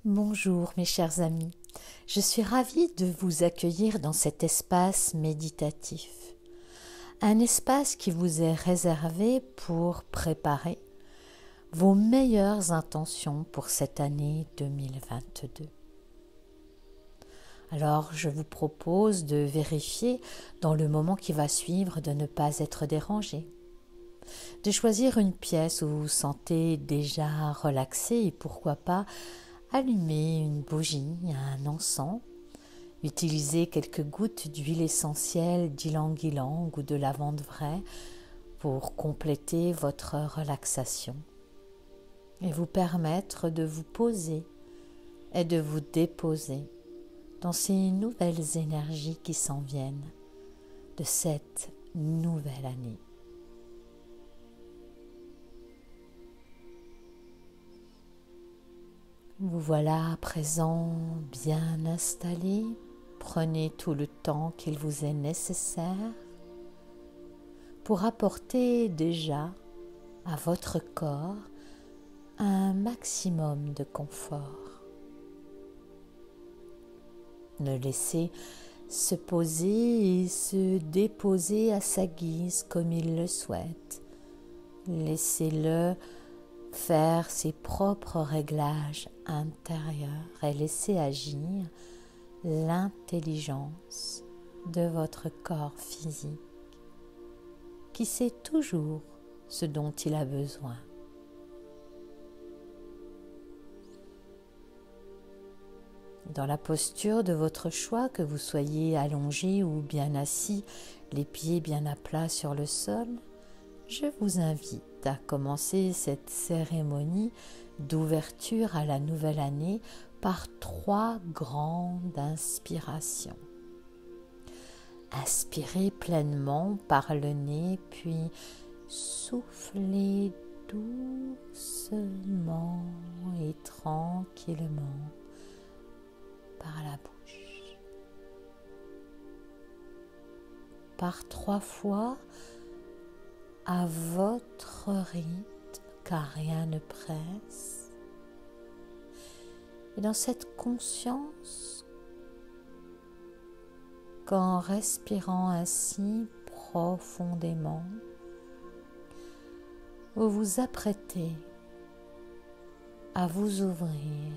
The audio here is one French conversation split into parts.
Bonjour mes chers amis, je suis ravie de vous accueillir dans cet espace méditatif, un espace qui vous est réservé pour préparer vos meilleures intentions pour cette année 2022. Alors je vous propose de vérifier dans le moment qui va suivre de ne pas être dérangé, de choisir une pièce où vous vous sentez déjà relaxé et pourquoi pas allumer une bougie, un encens, utiliser quelques gouttes d'huile essentielle d'ylang-ylang ou de lavande vraie pour compléter votre relaxation et vous permettre de vous poser et de vous déposer dans ces nouvelles énergies qui s'en viennent de cette nouvelle année. Vous voilà à présent bien installé. Prenez tout le temps qu'il vous est nécessaire pour apporter déjà à votre corps un maximum de confort. Le laissez se poser et se déposer à sa guise comme il le souhaite. Laissez-le faire ses propres réglages intérieurs et laissez agir l'intelligence de votre corps physique qui sait toujours ce dont il a besoin. Dans la posture de votre choix, que vous soyez allongé ou bien assis, les pieds bien à plat sur le sol, je vous invite à commencer cette cérémonie d'ouverture à la nouvelle année par 3 grandes inspirations. Inspirez pleinement par le nez, puis soufflez doucement et tranquillement par la bouche. Par 3 fois, à votre rythme, car rien ne presse. Et dans cette conscience qu'en respirant ainsi profondément, vous vous apprêtez à vous ouvrir,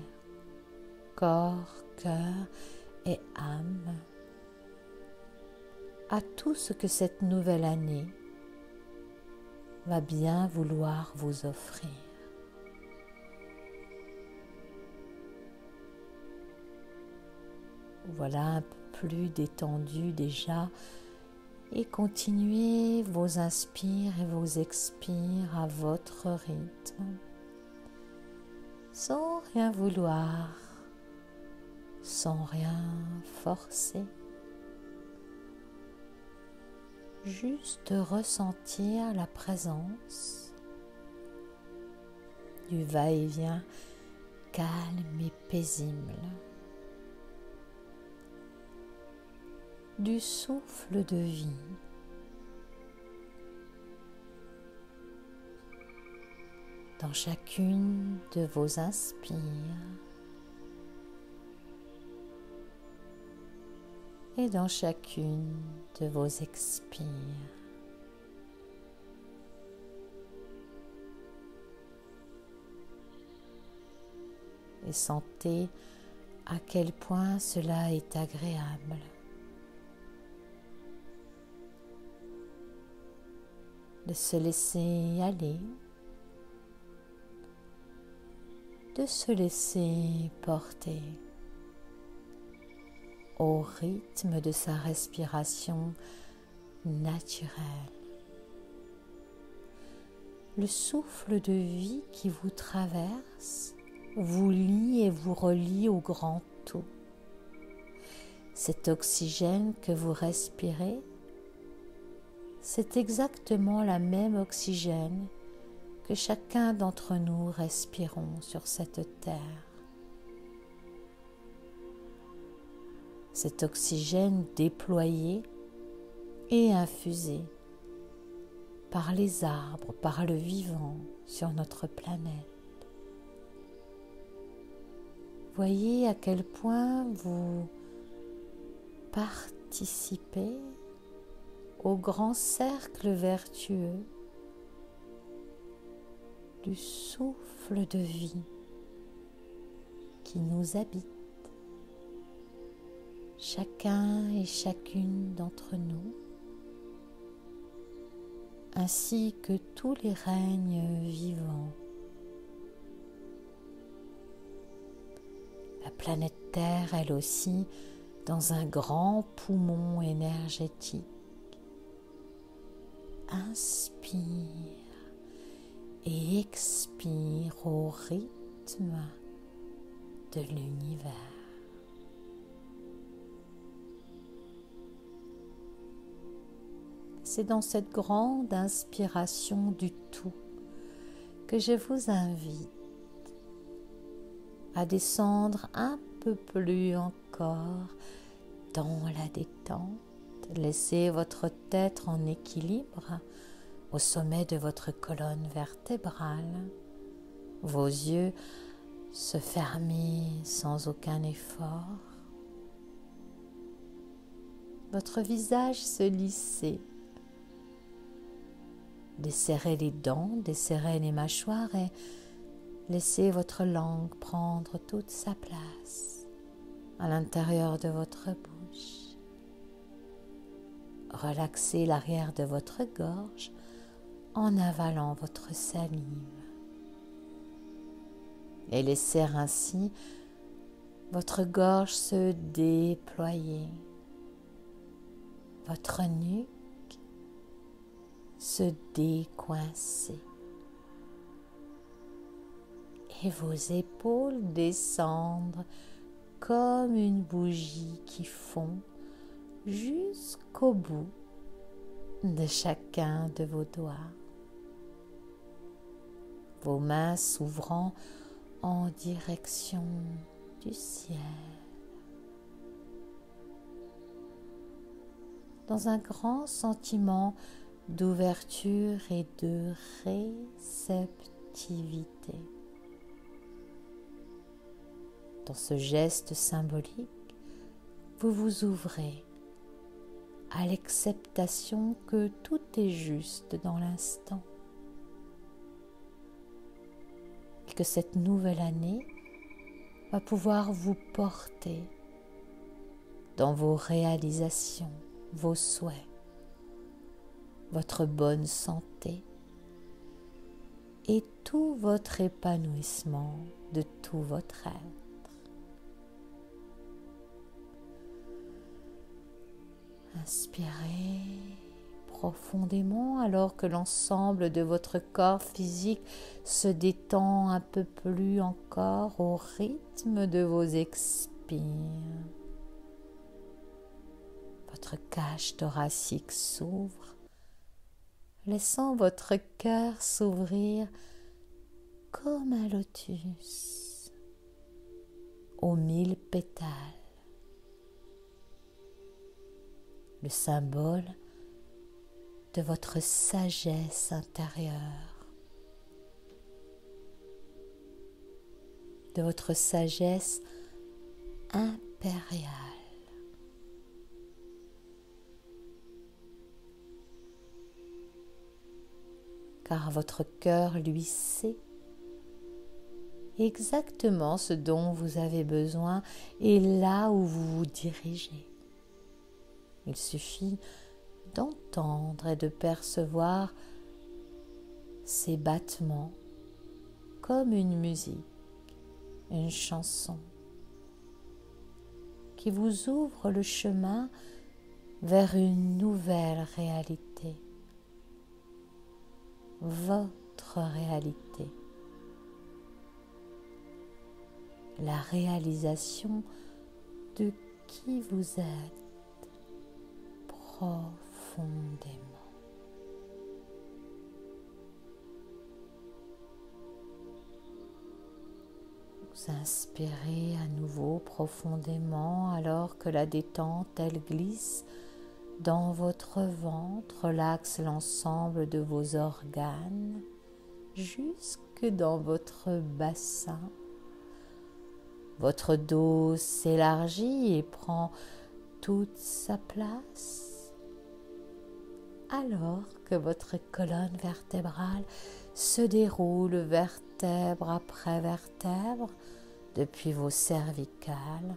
corps, cœur et âme, à tout ce que cette nouvelle année va bien vouloir vous offrir. Voilà un peu plus détendu déjà et continuez vos inspires et vos expires à votre rythme sans rien vouloir, sans rien forcer. Juste ressentir la présence du va-et-vient calme et paisible, du souffle de vie, dans chacune de vos inspires et dans chacune de vos expires. Et sentez à quel point cela est agréable. De se laisser aller, de se laisser porter au rythme de sa respiration naturelle. Le souffle de vie qui vous traverse vous lie et vous relie au grand tout. Cet oxygène que vous respirez, c'est exactement la même oxygène que chacun d'entre nous respirons sur cette terre. Cet oxygène déployé et infusé par les arbres, par le vivant sur notre planète. Voyez à quel point vous participez au grand cercle vertueux du souffle de vie qui nous habite, chacun et chacune d'entre nous, ainsi que tous les règnes vivants. La planète Terre, elle aussi, dans un grand poumon énergétique, inspire et expire au rythme de l'univers. C'est dans cette grande inspiration du tout que je vous invite à descendre un peu plus encore dans la détente. Laissez votre tête en équilibre au sommet de votre colonne vertébrale. Vos yeux se fermer sans aucun effort. Votre visage se lisser. Desserrez les dents, desserrez les mâchoires et laissez votre langue prendre toute sa place à l'intérieur de votre bouche. Relaxez l'arrière de votre gorge en avalant votre salive. Et laissez ainsi votre gorge se déployer, votre nuque se décoincer et vos épaules descendre comme une bougie qui fond jusqu'au bout de chacun de vos doigts. Vos mains s'ouvrant en direction du ciel. Dans un grand sentiment d'ouverture et de réceptivité. Dans ce geste symbolique, vous vous ouvrez à l'acceptation que tout est juste dans l'instant et que cette nouvelle année va pouvoir vous porter dans vos réalisations, vos souhaits, votre bonne santé et tout votre épanouissement de tout votre être. Inspirez profondément alors que l'ensemble de votre corps physique se détend un peu plus encore au rythme de vos expires. Votre cage thoracique s'ouvre, laissant votre cœur s'ouvrir comme un lotus aux 1000 pétales. Le symbole de votre sagesse intérieure, de votre sagesse impériale. Car votre cœur, lui, sait exactement ce dont vous avez besoin et là où vous vous dirigez. Il suffit d'entendre et de percevoir ces battements comme une musique, une chanson qui vous ouvre le chemin vers une nouvelle réalité, votre réalité, la réalisation de qui vous êtes profondément. Vous inspirez à nouveau profondément alors que la détente, elle glisse dans votre ventre, relaxe l'ensemble de vos organes jusque dans votre bassin, Votre dos s'élargit et prend toute sa place, alors que votre colonne vertébrale se déroule vertèbre après vertèbre depuis vos cervicales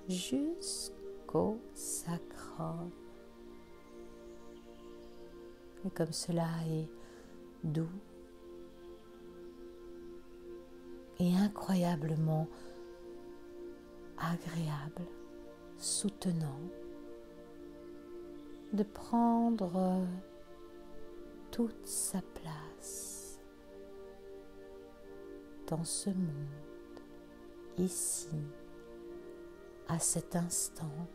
jusqu'au sacrum. Et comme cela est doux et incroyablement agréable, soutenant, de prendre toute sa place dans ce monde, ici, à cet instant,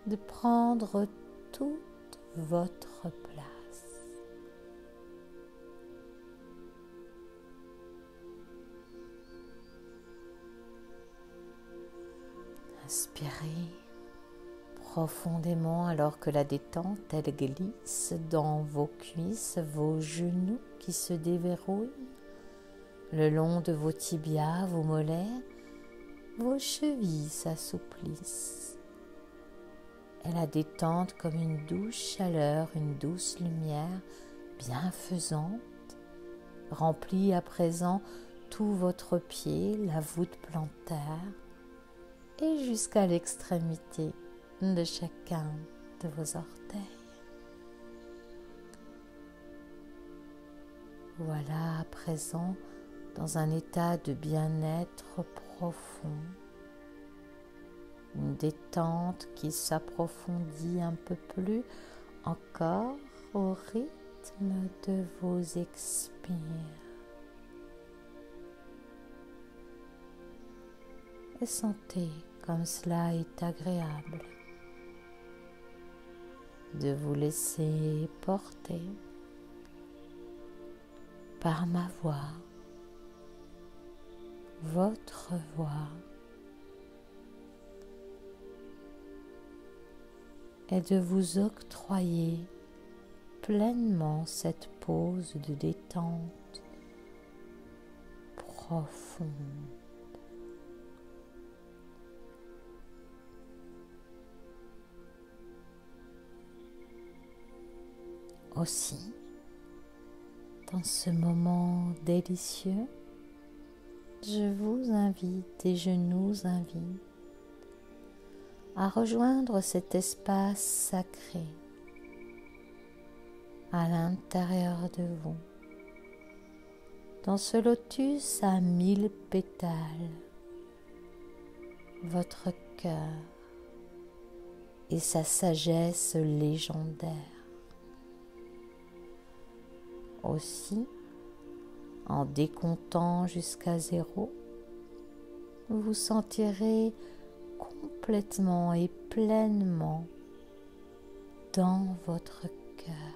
de prendre toute votre place. Inspirez profondément alors que la détente, elle glisse dans vos cuisses, vos genoux qui se déverrouillent, le long de vos tibias, vos mollets, vos chevilles s'assouplissent. Et la détente comme une douce chaleur, une douce lumière bienfaisante remplit à présent tout votre pied, la voûte plantaire et jusqu'à l'extrémité de chacun de vos orteils. Voilà à présent dans un état de bien-être profond, une détente qui s'approfondit un peu plus encore au rythme de vos expires. Et sentez comme cela est agréable de vous laisser porter par ma voix, votre voix, et de vous octroyer pleinement cette pause de détente profonde. Aussi, dans ce moment délicieux, je vous invite et je nous invite à rejoindre cet espace sacré à l'intérieur de vous, dans ce lotus à 1000 pétales, votre cœur et sa sagesse légendaire. Aussi, en décomptant jusqu'à 0, vous vous sentirez complètement et pleinement dans votre cœur.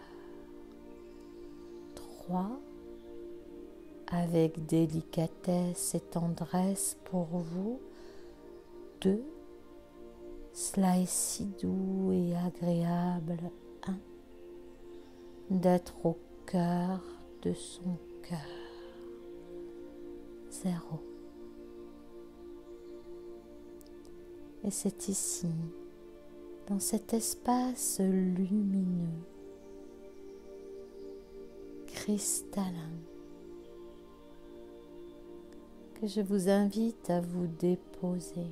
3, avec délicatesse et tendresse pour vous. 2, cela est si doux et agréable. 1, d'être au cœur de son cœur. 0. Et c'est ici, dans cet espace lumineux, cristallin, que je vous invite à vous déposer.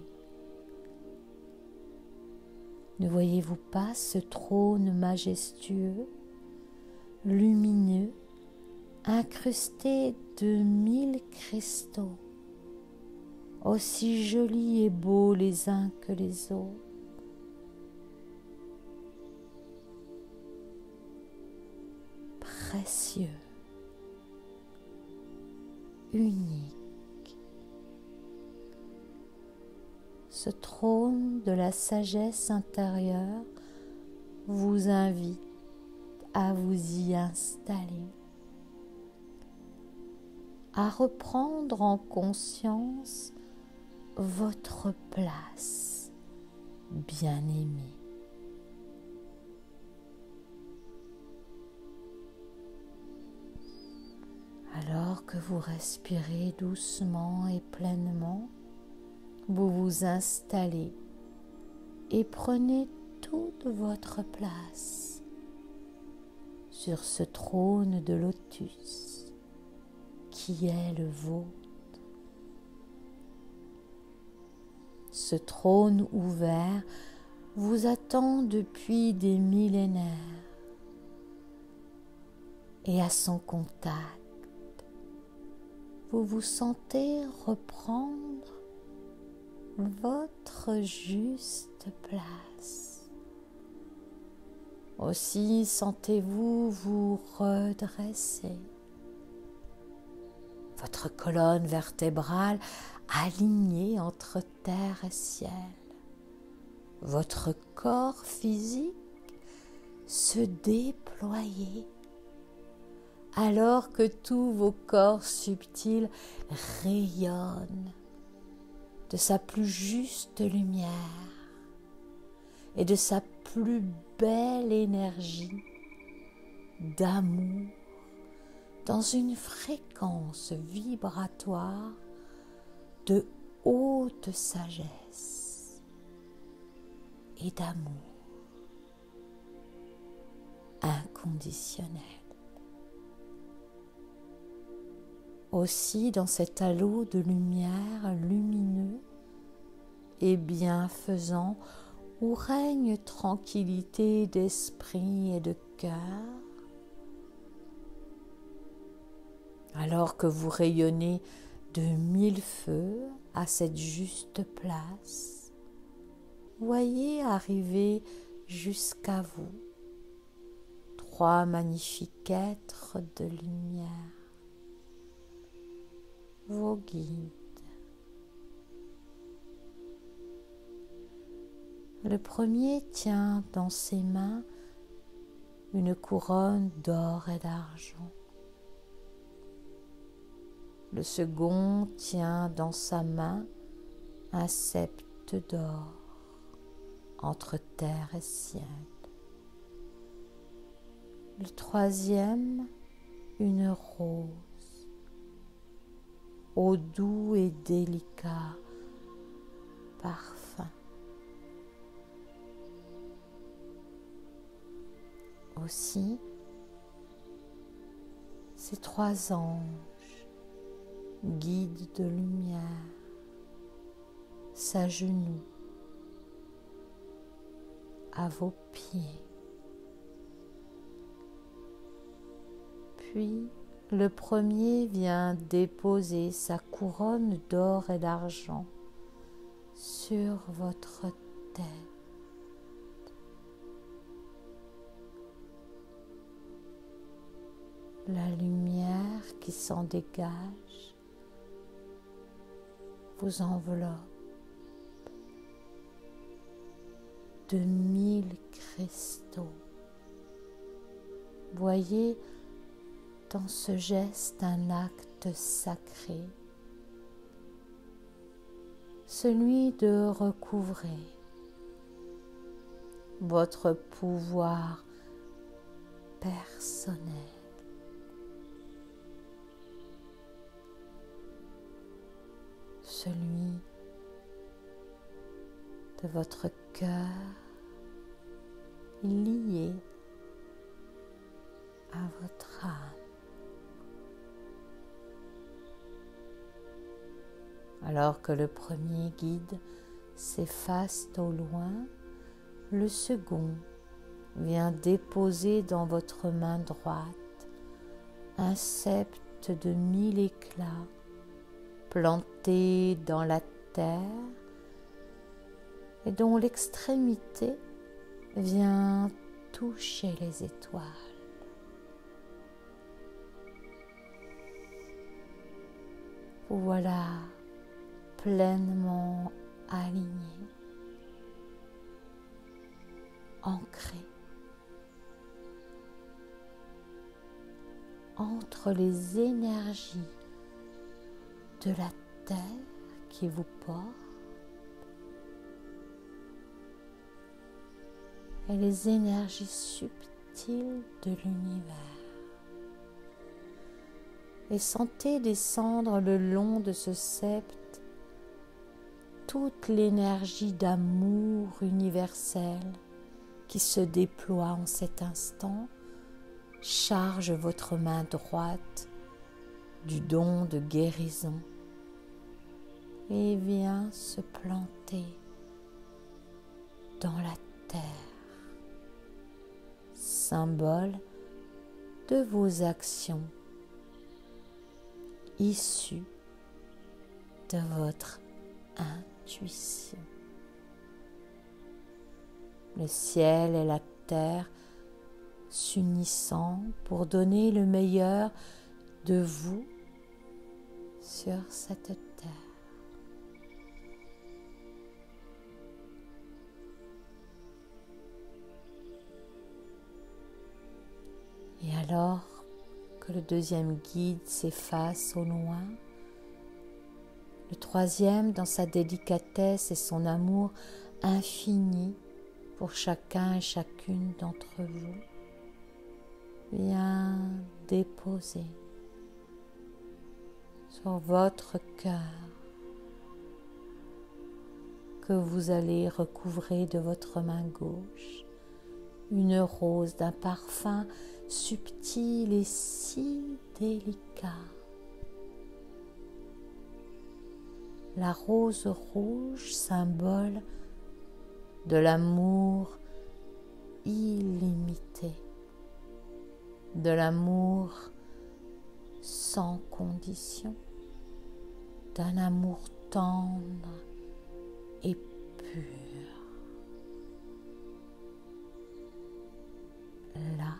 Ne voyez-vous pas ce trône majestueux, lumineux, incrusté de 1000 cristaux, aussi jolis et beaux les uns que les autres? Précieux, unique. Ce trône de la sagesse intérieure vous invite à vous y installer, à reprendre en conscience votre place, bien-aimée. Alors que vous respirez doucement et pleinement, vous vous installez et prenez toute votre place sur ce trône de lotus qui est le vôtre. Ce trône ouvert vous attend depuis des millénaires et à son contact, vous vous sentez reprendre votre juste place. Aussi sentez-vous vous redresser, votre colonne vertébrale alignée entre terre et ciel, votre corps physique se déployer alors que tous vos corps subtils rayonnent de sa plus juste lumière et de sa plus belle énergie d'amour dans une fréquence vibratoire de haute sagesse et d'amour inconditionnel. Aussi, dans cet halo de lumière lumineux et bienfaisant où règne tranquillité d'esprit et de cœur, alors que vous rayonnez de 1000 feux à cette juste place, voyez arriver jusqu'à vous 3 magnifiques êtres de lumière, vos guides. Le premier tient dans ses mains une couronne d'or et d'argent. Le second tient dans sa main un sceptre d'or entre terre et ciel. Le troisième, une rose au doux et délicat parfum. Aussi, ces 3 anges, guides de lumière, s'agenouillent à vos pieds. Puis, le premier vient déposer sa couronne d'or et d'argent sur votre tête. La lumière qui s'en dégage vous enveloppe de 1000 cristaux. Voyez dans ce geste un acte sacré, celui de recouvrer votre pouvoir personnel. Celui de votre cœur lié à votre âme. Alors que le premier guide s'efface au loin, le second vient déposer dans votre main droite un sceptre de 1000 éclats planté dans la terre et dont l'extrémité vient toucher les étoiles. Vous voilà pleinement aligné, ancré entre les énergies de la terre qui vous porte et les énergies subtiles de l'univers. et sentez descendre le long de ce septe toute l'énergie d'amour universel qui se déploie en cet instant. Charge votre main droite du don de guérison et vient se planter dans la terre, symbole de vos actions issues de votre intuition. Le ciel et la terre s'unissant pour donner le meilleur de vous sur cette terre. Et alors que le deuxième guide s'efface au loin, le troisième, dans sa délicatesse et son amour infini pour chacun et chacune d'entre vous, vient déposer sur votre cœur que vous allez recouvrer de votre main gauche une rose d'un parfum subtil et si délicat. La rose rouge, symbole de l'amour illimité, de l'amour sans condition, d'un amour tendre et pur. Là,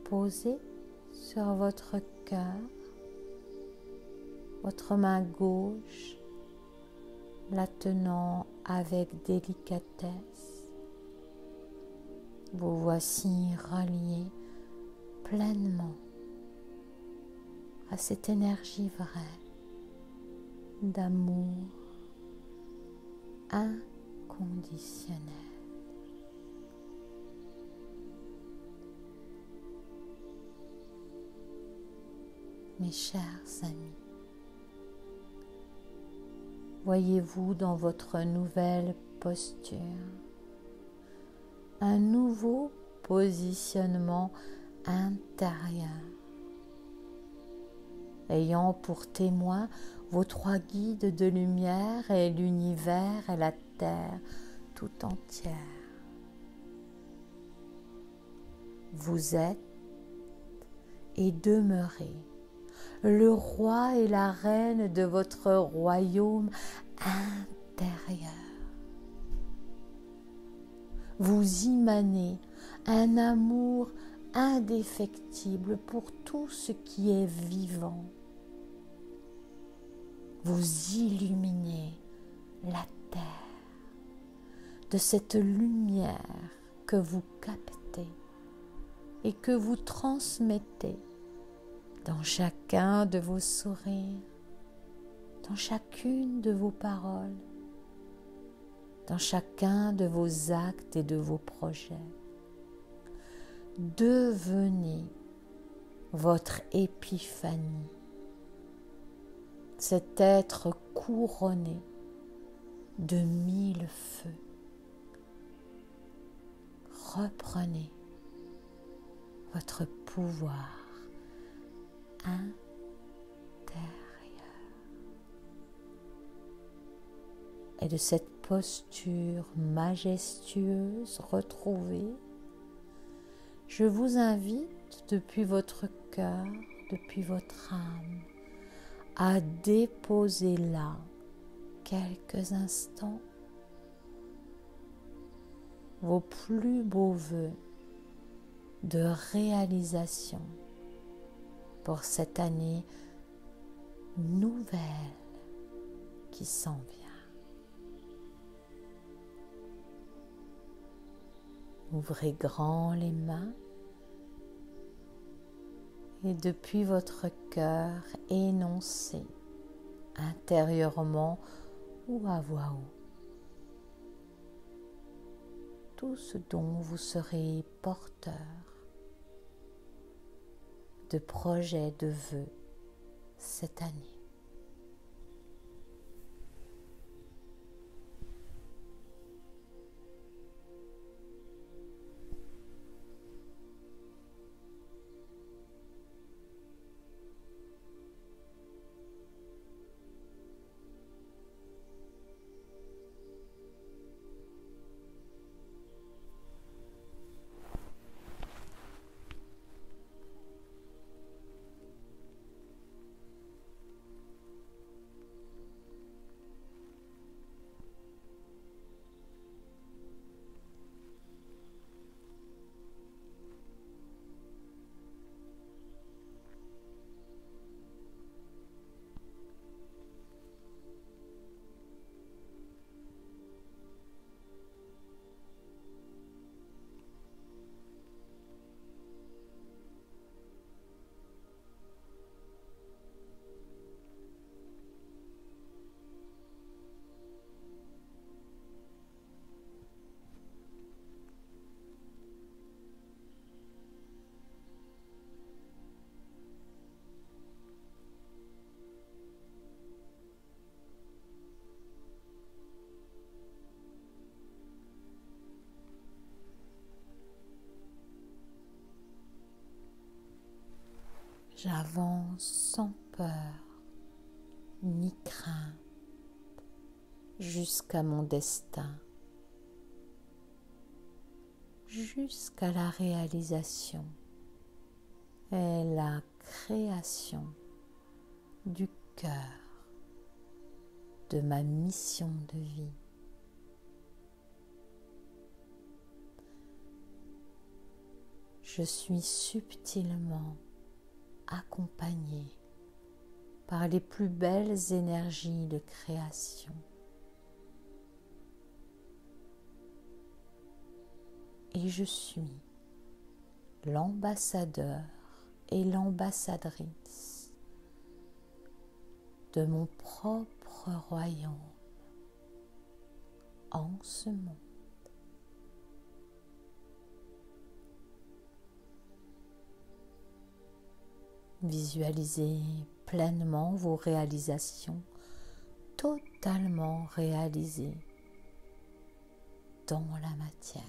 posez sur votre cœur, votre main gauche, la tenant avec délicatesse. Vous voici relié pleinement à cette énergie vraie d'amour inconditionnel. Mes chers amis, voyez-vous dans votre nouvelle posture un nouveau positionnement intérieur, ayant pour témoin vos trois guides de lumière et l'univers et la terre tout entière. Vous êtes et demeurez le roi et la reine de votre royaume intérieur. Vous émanez un amour indéfectible pour tout ce qui est vivant. Vous illuminez la terre de cette lumière que vous captez et que vous transmettez dans chacun de vos sourires, dans chacune de vos paroles, dans chacun de vos actes et de vos projets. Devenez votre épiphanie, cet être couronné de 1000 feux. Reprenez votre pouvoir intérieur. Et de cette posture majestueuse retrouvée, je vous invite depuis votre cœur, depuis votre âme, à déposer là quelques instants vos plus beaux vœux de réalisation pour cette année nouvelle qui s'en vient. Ouvrez grand les mains et depuis votre cœur, énoncez intérieurement ou à voix haute tout ce dont vous serez porteur de projets, de vœux cette année. J'avance sans peur ni crainte jusqu'à mon destin, jusqu'à la réalisation et la création du cœur de ma mission de vie. Je suis subtilement accompagné par les plus belles énergies de création. Et je suis l'ambassadeur et l'ambassadrice de mon propre royaume en ce monde. Visualisez pleinement vos réalisations totalement réalisées dans la matière.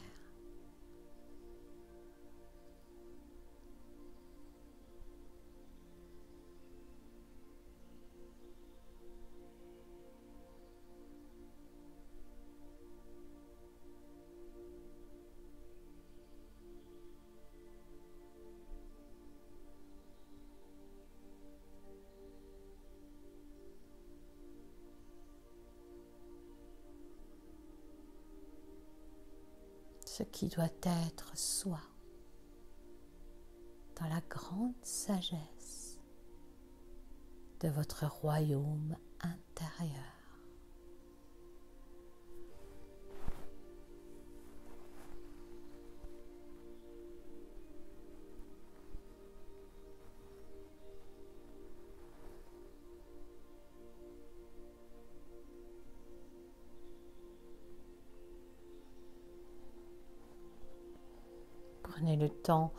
Ce qui doit être soit dans la grande sagesse de votre royaume intérieur. Prenez le temps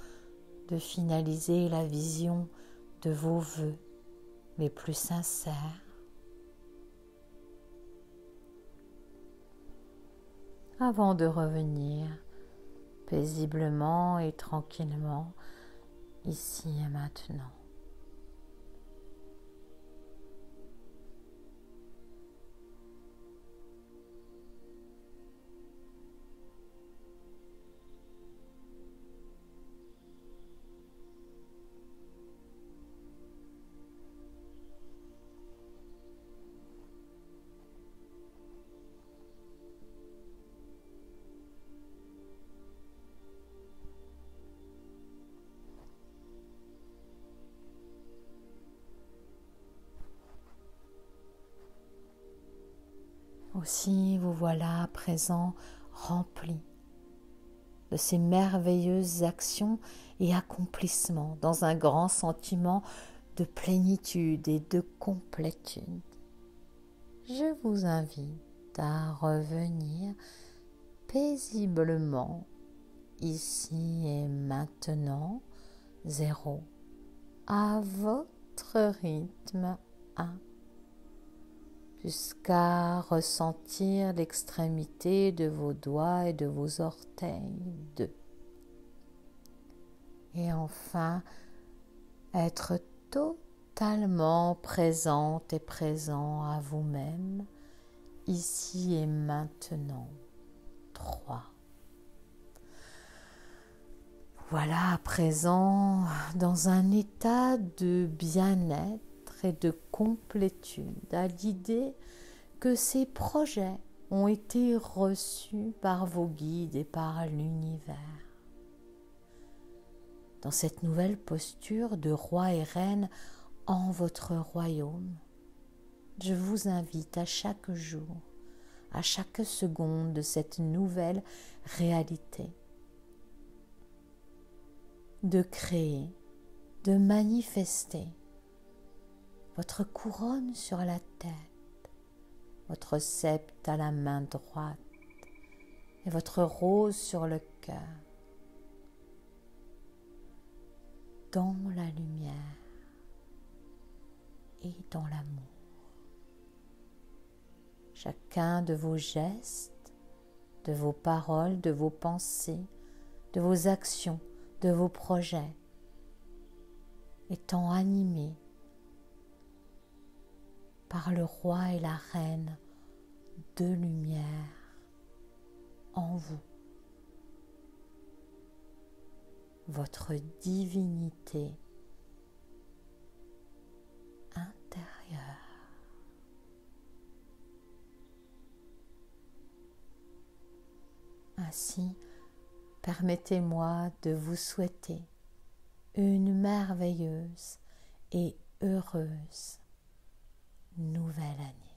de finaliser la vision de vos vœux les plus sincères avant de revenir paisiblement et tranquillement ici et maintenant. Aussi vous voilà à présent rempli de ces merveilleuses actions et accomplissements dans un grand sentiment de plénitude et de complétude. Je vous invite à revenir paisiblement ici et maintenant, 0, à votre rythme 1, jusqu'à ressentir l'extrémité de vos doigts et de vos orteils 2. Et enfin, être totalement présente et présent à vous-même, ici et maintenant 3. Voilà à présent dans un état de bien-être et de complétude, à l'idée que ces projets ont été reçus par vos guides et par l'univers. Dans cette nouvelle posture de roi et reine en votre royaume, je vous invite à chaque jour, à chaque seconde de cette nouvelle réalité, de créer, de manifester votre couronne sur la tête, votre sceptre à la main droite et votre rose sur le cœur, dans la lumière et dans l'amour. Chacun de vos gestes, de vos paroles, de vos pensées, de vos actions, de vos projets, étant animés par le roi et la reine de lumière en vous, votre divinité intérieure. Ainsi, permettez-moi de vous souhaiter une merveilleuse et heureuse nouvelle année.